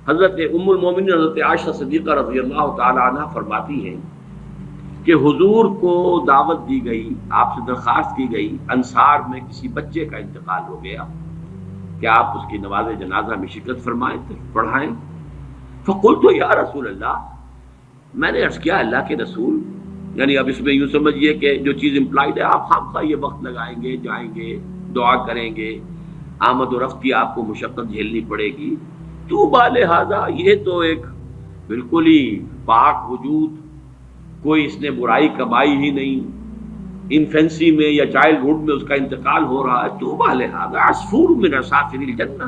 حضرت ام المومنین حضرت عائشہ صدیقہ رضی اللہ تعالی عنہ فرماتی ہیں کہ حضور کو دعوت دی گئی، آپ سے درخواست کی گئی، انصار میں کسی بچے کا انتقال ہو گیا کہ آپ اس کی نماز جنازہ میں شرکت فرمائیں، پڑھائیں۔ فقلت یا رسول اللہ، میں نے عرض کیا اللہ کے رسول، یعنی اب اس میں یوں سمجھیے کہ جو چیز امپلائڈ ہے، آپ خامخواہ یہ وقت لگائیں گے، جائیں گے، دعا کریں گے، آمد و رفت کی آپ کو مشقت جھیلنی پڑے گی، تو بالہذا یہ تو ایک بالکل ہی پاک وجود، کوئی اس نے برائی کمائی ہی نہیں، انفینسی میں یا چائلڈ ہوڈ میں اس کا انتقال ہو رہا ہے، تو بالہذا عصفور من عصافر الجنہ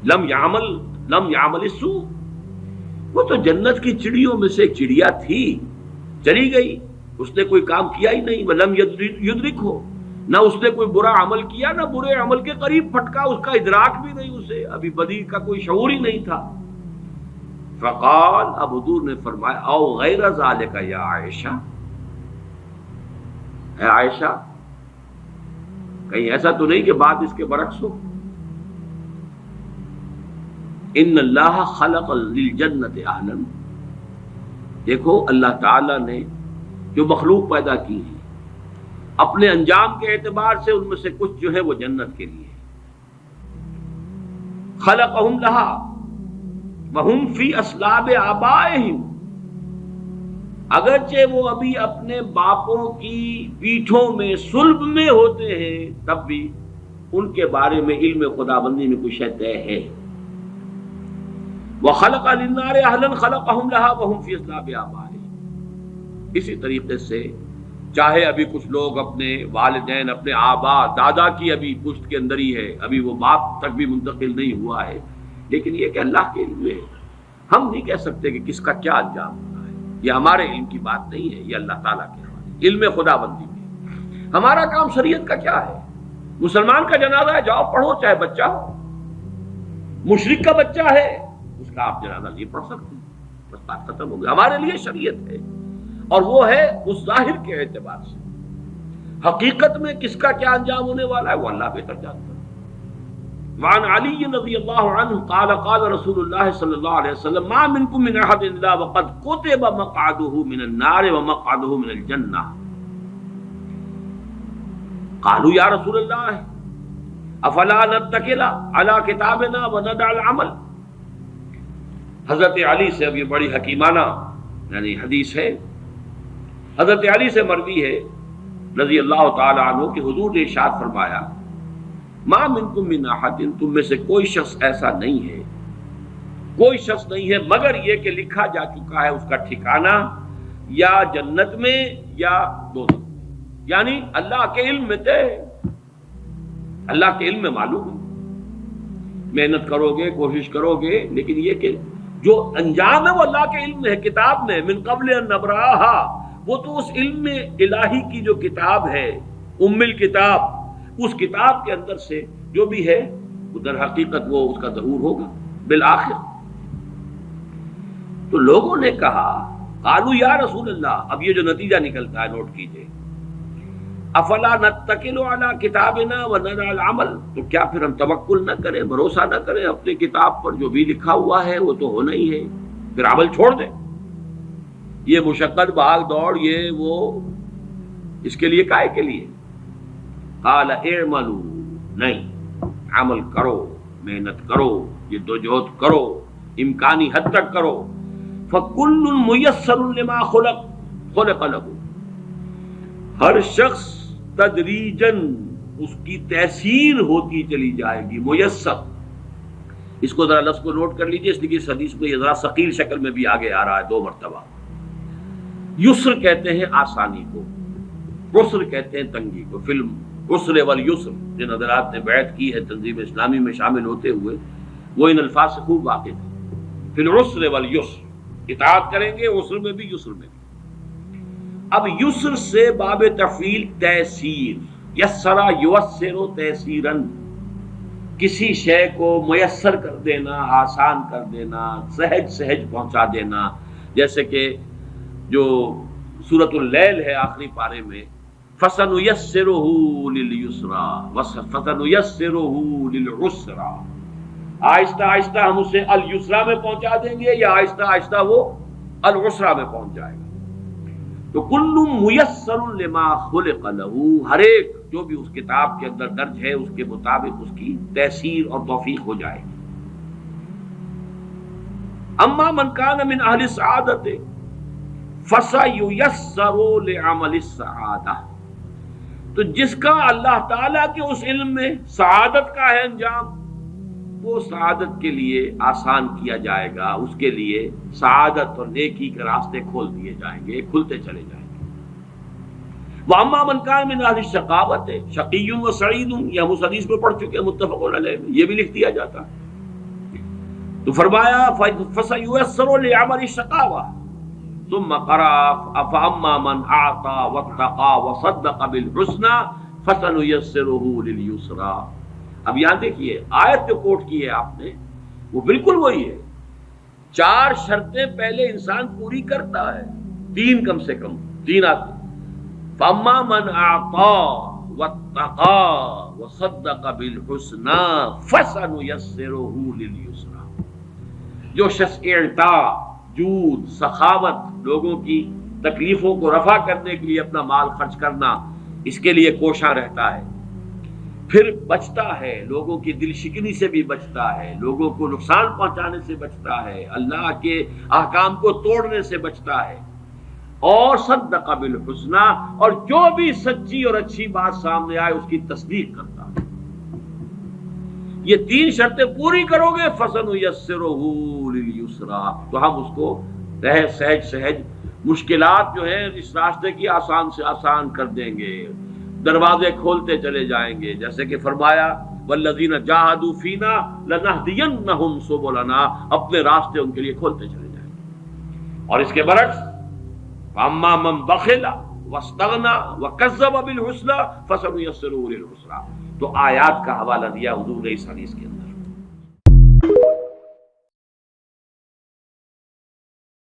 لم یعمل السوء، وہ تو جنت کی چڑیوں میں سے ایک چڑیا تھی، چلی گئی، اس نے کوئی کام کیا ہی نہیں، ولم یدرک ہو، نہ اس نے کوئی برا عمل کیا، نہ برے عمل کے قریب پھٹکا، اس کا ادراک بھی نہیں، اسے ابھی بدی کا کوئی شعور ہی نہیں تھا۔ فقال، اب حضور نے فرمایا، او غیر ذالک یا عائشہ، اے عائشہ کہیں ایسا تو نہیں کہ بات اس کے برعکس ہو، ان اللہ خلق للجنت اہلا، دیکھو اللہ تعالی نے جو مخلوق پیدا کی ہے اپنے انجام کے اعتبار سے ان میں سے کچھ جو ہے وہ جنت کے لیے، خلقہم لہا وہم فی اصلاب آبائہم، اگرچہ وہ ابھی اپنے باپوں کی پیٹھوں میں صلب میں ہوتے ہیں، تب بھی ان کے بارے میں علم خداوندی میں کچھ طے ہے۔ وَخَلَقَ لِلنَّارِ أَهْلًا خَلَقَهُمْ لَهَا وَهُمْ فِي أَصْلَابِ آبَائِهِمْ، اسی طریقے سے چاہے ابھی کچھ لوگ اپنے والدین، اپنے آبا دادا کی ابھی پشت کے اندر ہی ہے، ابھی وہ باپ تک بھی منتقل نہیں ہوا ہے، لیکن یہ کہ اللہ کے علم میں ہم نہیں کہہ سکتے کہ کس کا کیا انجام ہونا ہے، یہ ہمارے علم کی بات نہیں ہے، یہ اللہ تعالیٰ کے حوالے، علم خداوندی میں۔ ہمارا کام شریعت کا کیا ہے؟ مسلمان کا جنازہ ہے، جاؤ پڑھو، چاہے بچہ ہو، مشرک کا بچہ ہے اس کا آپ جنازہ نہیں پڑھ سکتے، بس بات ختم ہو گئی۔ ہمارے لیے شریعت ہے، اور وہ ہے اس ظاہر کے اعتبار سے، حقیقت میں کس کا کیا انجام ہونے والا ہے وہ اللہ بہتر جانتا ہے۔ وعن علی رضی اللہ عنہ قال قال رسول اللہ صلی اللہ علیہ وسلم ما منکم من احد الا وقد کتب مقعده من النار ومقعده من الجنہ، قالوا یا رسول اللہ افلا نتکل علی کتابنا وندع العمل۔ حضرت علی سے، اب یہ بڑی حکیمانہ یعنی حدیث ہے، حضرت علی سے مروی ہے رضی اللہ تعالی عنہ کہ حضور نے ارشاد فرمایا، ما منکم من احد، تم میں سے کوئی شخص ایسا نہیں ہے، کوئی شخص نہیں ہے مگر یہ کہ لکھا جا چکا ہے اس کا ٹھکانہ یا جنت میں یا دوزخ میں، یعنی اللہ کے علم میں طے، اللہ کے علم میں معلوم ہے، محنت کرو گے، کوشش کرو گے، لیکن یہ کہ جو انجام ہے وہ اللہ کے علم میں ہے، کتاب میں، من قبل ان نبراہا، وہ تو اس علم الہی کی جو کتاب ہے، ام الکتاب، اس کتاب کے اندر سے جو بھی ہے وہ در حقیقت وہ اس کا ظہور ہوگا بالآخر۔ تو لوگوں نے کہا، قالوا یا رسول اللہ، اب یہ جو نتیجہ نکلتا ہے نوٹ کیجئے، افلا نتکل علی کتابنا وندع العمل، تو کیا پھر ہم توکل نہ کریں، بھروسہ نہ کریں اپنی کتاب پر، جو بھی لکھا ہوا ہے وہ تو ہونا ہی ہے، پھر عمل چھوڑ دیں، یہ مشقت بھاگ دوڑ یہ وہ اس کے لیے کائے کے لیے؟ قال اعملوا، نہیں، عمل کرو، محنت کرو، جدوجہد کرو، امکانی حد تک کرو، فکل میسر لما خلق له، ہر شخص تدریجاً اس کی تیسیر ہوتی چلی جائے گی، میسر، اس کو ذرا لفظ کو نوٹ کر لیجئے، اس لیے اس حدیث میں یہ ذرا ثقیل شکل میں بھی آگے آ رہا ہے 2 مرتبہ۔ یسر کہتے ہیں آسانی کو، عسر کہتے ہیں تنگی کو، فلم عسر والیسر، جن حضرات نے بیعت کی ہے تنظیم اسلامی میں شامل ہوتے ہوئے وہ ان الفاظ سے خوب واقف ہیں، فی العسر والیسر، اطاعت کریں گے عسر میں بھی یسر میں بھی۔ اب یسر سے باب تفعیل تیسیر، یسرا یوسر تیسیرن، کسی شے کو میسر کر دینا، آسان کر دینا، سہج سہج پہنچا دینا، جیسے کہ جو سورۃ اللیل ہے آخری پارے میں، فَسَنُيَسِّرُهُ لِلْيُسْرَىٰ وَسَنُيَسِّرُهُ لِلْعُسْرَىٰ، آہستہ آہستہ ہم اسے الیسرا میں پہنچا دیں گے یا آہستہ آہستہ وہ العسرا میں پہنچ جائے گا. تو کل میسر لما خلق لہ، ہر ایک جو بھی اس کتاب کے اندر درج ہے اس کے مطابق اس کی تیسیر اور توفیق ہو جائے گی. اما من کان من اہل السعادۃ فسیسر لعمل السعادہ، تو جس کا اللہ تعالیٰ کے اس علم میں سعادت کا ہے انجام، وہ سعادت کے لیے آسان کیا جائے گا، اس کے لیے سعادت اور نیکی کے راستے کھول دیے جائیں گے، کھلتے چلے جائیں گے. وَأَمَّا مَنْ كَانَ مِنْ أَهْلِ الشَّقَاوَةِ شَقِيٌّ وَسَعِيدٌ، یہ ہم اس حدیث میں پڑھ چکے ہیں متفق علیہ میں، یہ بھی لکھ دیا جاتا ہے. تو فرمایا فَسَيُيَسَّرُ لِعَمَلِ الشَّقَاوَةِ ثُمَّ قَرَأَ فَأَمَّا مَنْ أَعْطَى وَاتَّقَى وَصَدَّقَ بِالْحُسْنَى فَسَنُيَسِّرُهُ لِلْيُسْرَى. اب یہاں دیکھیے آیت جو کوٹ کی ہے آپ نے وہ بالکل وہی ہے. 4 شرطیں پہلے انسان پوری کرتا ہے، 3 کم سے کم 3 آتے. فَأَمَّا مَنْ أَعْطَى وَاتَّقَى وَصَدَّقَ بِالْحُسْنَى فَسَنُيَسِّرُهُ لِلْيُسْرَى. جو شخص اعطا، جود، سخاوت، لوگوں کی تکلیفوں کو رفع کرنے کے لیے اپنا مال خرچ کرنا، اس کے لیے کوشاں رہتا ہے، پھر بچتا ہے، لوگوں کی دل شکنی سے بھی بچتا ہے، لوگوں کو نقصان پہنچانے سے بچتا ہے، اللہ کے احکام کو توڑنے سے بچتا ہے، اور صدق بالحسنى، اور جو بھی سچی اور اچھی بات سامنے آئے اس کی تصدیق کرتا ہے. یہ 3 شرطیں پوری کرو گے فَسَنُيَسِّرُهُ لِلْيُسْرَى، تو ہم اس کو سہج سہج مشکلات جو ہیں اس راستے کی آسان سے آسان کر دیں گے، دروازے کھولتے چلے جائیں گے. جیسے کہ فرمایا وَالَّذِينَ جَاهَدُوا فِينَا لَنَهْدِيَنَّهُمْ سُبُلَنَا، اپنے راستے ان کے لیے کھولتے چلے جائیں گے. اور اس کے برعکس فَأَمَّا مَنْ بَخِلَ وَاسْتَغْنَى وَكَذَّبَ بِالْحُسْنَى فَسَنُيَسِّرُهُ لِلْعُسْرَى. تو آیات کا حوالہ دیا حضور نے اس حدیث کے اندر.